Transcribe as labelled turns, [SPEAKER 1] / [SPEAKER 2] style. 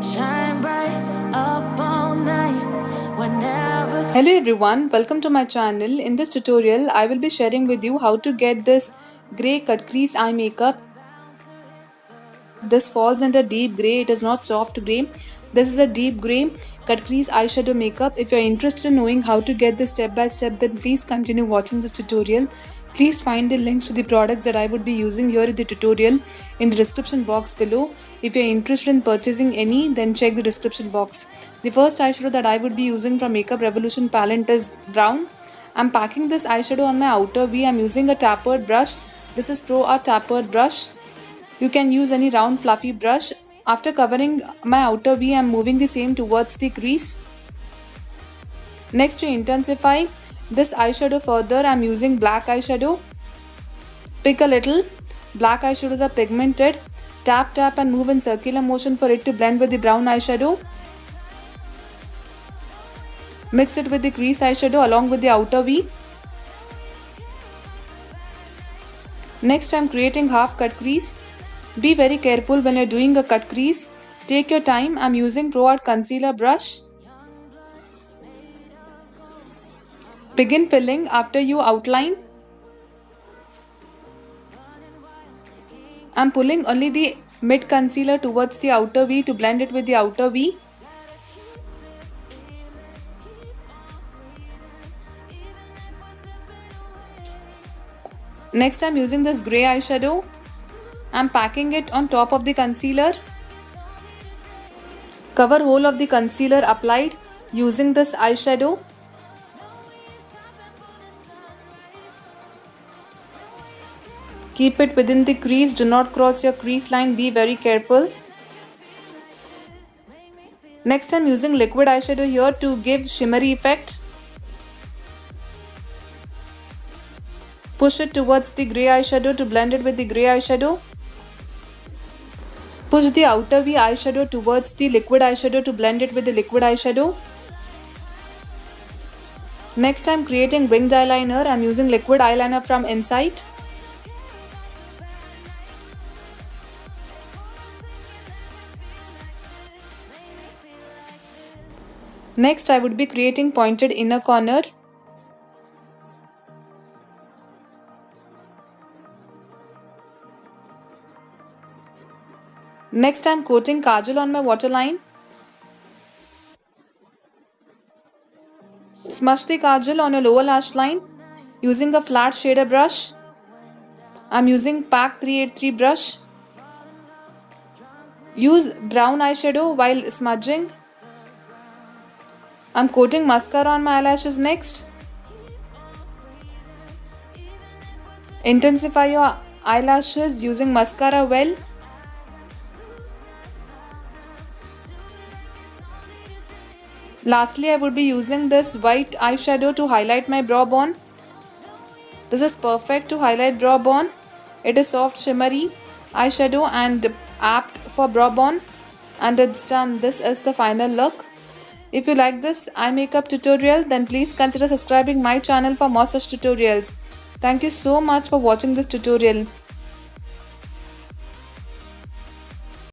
[SPEAKER 1] Shine bright up all night whenever.
[SPEAKER 2] Hello everyone, welcome to my channel. In this tutorial, I will be sharing with you how to get this grey cut crease eye makeup. This falls under deep grey, it is not soft grey. This is a deep grey cut crease eyeshadow makeup. If you are interested in knowing how to get this step by step, then please continue watching this tutorial. Please find the links to the products that I would be using here in the tutorial in the description box below. If you are interested in purchasing any, then check the description box. The first eyeshadow that I would be using from Makeup Revolution palette is brown. I'm packing this eyeshadow on my outer V. I'm using a tapered brush. This is Pro Art tapered brush. You can use any round fluffy brush. After covering my outer V, I am moving the same towards the crease. Next, to intensify this eyeshadow further, I am using black eyeshadow. Pick a little. Black eyeshadows are pigmented. Tap and move in circular motion for it to blend with the brown eyeshadow. Mix it with the crease eyeshadow along with the outer V. Next, I am creating half cut crease. Be very careful when you're doing a cut crease. Take your time. I'm using Pro Art concealer brush. Begin filling after you outline. I'm pulling only the mid concealer towards the outer V to blend it with the outer V. Next, I'm using this grey eyeshadow. I'm packing it on top of the concealer. Cover whole of the concealer applied using this eyeshadow. Keep it within the crease. Do not cross your crease line. Be very careful. Next, I'm using liquid eyeshadow here to give shimmery effect. Push it towards the grey eyeshadow to blend it with the grey eyeshadow. Push the outer V eyeshadow towards the liquid eyeshadow to blend it with the liquid eyeshadow. Next, I'm creating winged eyeliner. I'm using liquid eyeliner from Insight. Next, I would be creating pointed inner corner. Next, I am coating kajal on my waterline. Smudge the kajal on a lower lash line using a flat shader brush. I am using PAC 383 brush. Use brown eyeshadow while smudging. I am coating mascara on my eyelashes next. Intensify your eyelashes using mascara well. Lastly, I would be using this white eyeshadow to highlight my brow bone. This is perfect to highlight brow bone. It is soft shimmery eyeshadow and apt for brow bone. And it's done. This is the final look. If you like this eye makeup tutorial, then please consider subscribing my channel for more such tutorials. Thank you so much for watching this tutorial.